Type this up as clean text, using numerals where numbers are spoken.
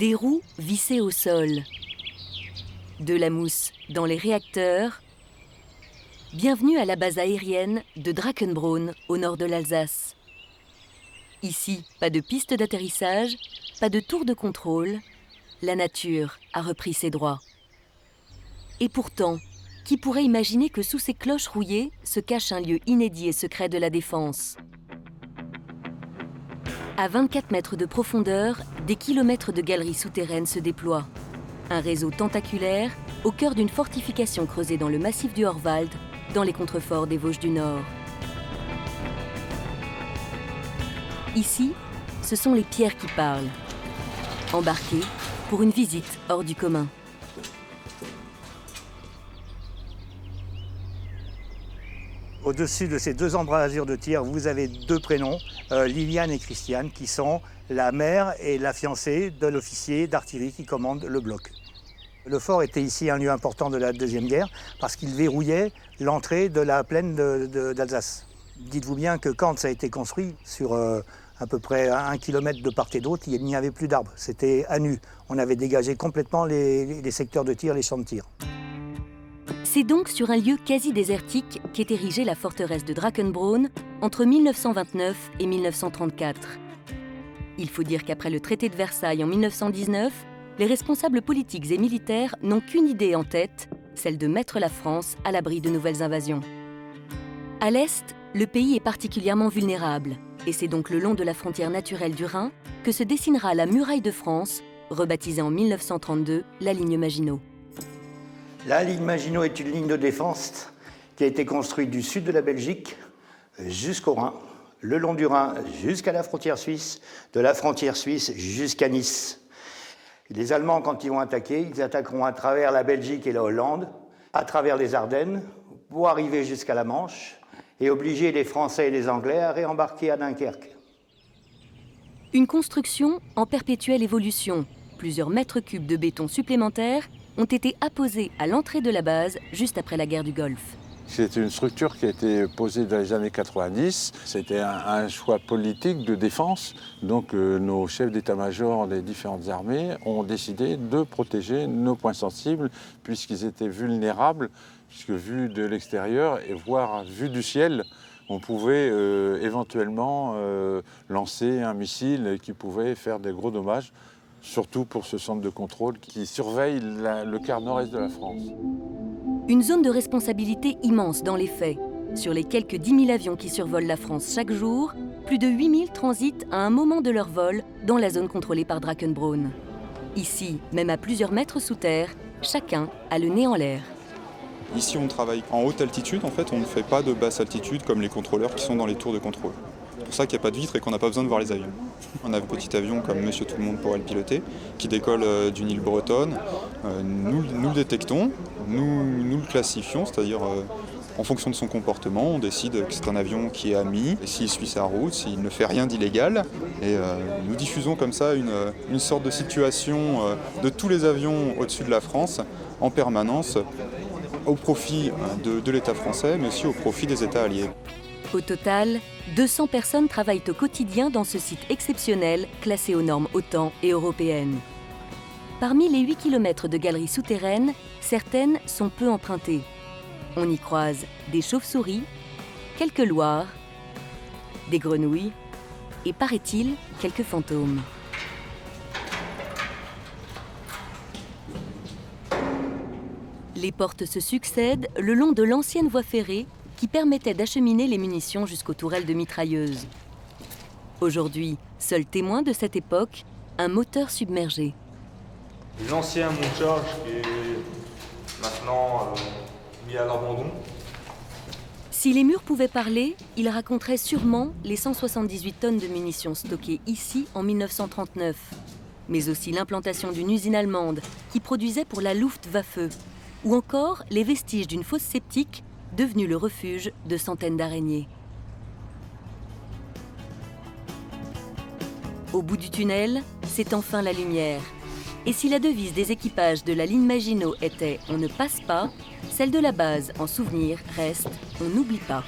Des roues vissées au sol, de la mousse dans les réacteurs. Bienvenue à la base aérienne de Drachenbronn, au nord de l'Alsace. Ici, pas de piste d'atterrissage, pas de tour de contrôle. La nature a repris ses droits. Et pourtant, qui pourrait imaginer que sous ces cloches rouillées se cache un lieu inédit et secret de la défense? À 24 mètres de profondeur, des kilomètres de galeries souterraines se déploient. Un réseau tentaculaire au cœur d'une fortification creusée dans le massif du Horwald, dans les contreforts des Vosges du Nord. Ici, ce sont les pierres qui parlent. Embarquez pour une visite hors du commun. Au-dessus de ces deux embrasures de tir, vous avez deux prénoms, Liliane et Christiane, qui sont la mère et la fiancée de l'officier d'artillerie qui commande le bloc. Le fort était ici un lieu important de la Deuxième Guerre parce qu'il verrouillait l'entrée de la plaine d'Alsace. Dites-vous bien que quand ça a été construit, sur à peu près 1 kilomètre de part et d'autre, il n'y avait plus d'arbres, c'était à nu. On avait dégagé complètement les secteurs de tir, les champs de tir. C'est donc sur un lieu quasi désertique qu'est érigée la forteresse de Drachenbronn entre 1929 et 1934. Il faut dire qu'après le traité de Versailles en 1919, les responsables politiques et militaires n'ont qu'une idée en tête, celle de mettre la France à l'abri de nouvelles invasions. À l'est, le pays est particulièrement vulnérable, et c'est donc le long de la frontière naturelle du Rhin que se dessinera la muraille de France, rebaptisée en 1932 la ligne Maginot. La ligne Maginot est une ligne de défense qui a été construite du sud de la Belgique jusqu'au Rhin, le long du Rhin jusqu'à la frontière suisse, de la frontière suisse jusqu'à Nice. Les Allemands, quand ils vont attaquer, ils attaqueront à travers la Belgique et la Hollande, à travers les Ardennes, pour arriver jusqu'à la Manche et obliger les Français et les Anglais à réembarquer à Dunkerque. Une construction en perpétuelle évolution. Plusieurs mètres cubes de béton supplémentaires ont été apposés à l'entrée de la base juste après la guerre du Golfe. C'est une structure qui a été posée dans les années 90. C'était un choix politique de défense. Donc nos chefs d'état-major des différentes armées ont décidé de protéger nos points sensibles puisqu'ils étaient vulnérables, puisque vu de l'extérieur et voire vu du ciel, on pouvait éventuellement lancer un missile qui pouvait faire des gros dommages, surtout pour ce centre de contrôle qui surveille le quart nord-est de la France. Une zone de responsabilité immense dans les faits. Sur les quelques 10 000 avions qui survolent la France chaque jour, plus de 8 000 transitent à un moment de leur vol dans la zone contrôlée par Drachenbronn. Ici, même à plusieurs mètres sous terre, chacun a le nez en l'air. Ici, on travaille en haute altitude. En fait, on ne fait pas de basse altitude comme les contrôleurs qui sont dans les tours de contrôle. C'est pour ça qu'il n'y a pas de vitres et qu'on n'a pas besoin de voir les avions. On a un petit avion comme Monsieur Tout-le-Monde pourrait le piloter, qui décolle d'une île bretonne. Nous le détectons, nous le classifions, c'est-à-dire en fonction de son comportement, on décide que c'est un avion qui est ami, et s'il suit sa route, s'il ne fait rien d'illégal. Et nous diffusons comme ça une sorte de situation de tous les avions au-dessus de la France en permanence, au profit de l'État français, mais aussi au profit des États alliés. Au total, 200 personnes travaillent au quotidien dans ce site exceptionnel, classé aux normes OTAN et européennes. Parmi les 8 km de galeries souterraines, certaines sont peu empruntées. On y croise des chauves-souris, quelques loirs, des grenouilles et, paraît-il, quelques fantômes. Les portes se succèdent le long de l'ancienne voie ferrée qui permettait d'acheminer les munitions jusqu'aux tourelles de mitrailleuses. Aujourd'hui, seul témoin de cette époque, un moteur submergé. L'ancien monte-charge qui est maintenant mis à l'abandon. Si les murs pouvaient parler, ils raconteraient sûrement les 178 tonnes de munitions stockées ici en 1939, mais aussi l'implantation d'une usine allemande qui produisait pour la Luftwaffe, ou encore les vestiges d'une fosse septique devenue le refuge de centaines d'araignées. Au bout du tunnel, c'est enfin la lumière. Et si la devise des équipages de la ligne Maginot était « On ne passe pas », celle de la base, en souvenir, reste « On n'oublie pas ».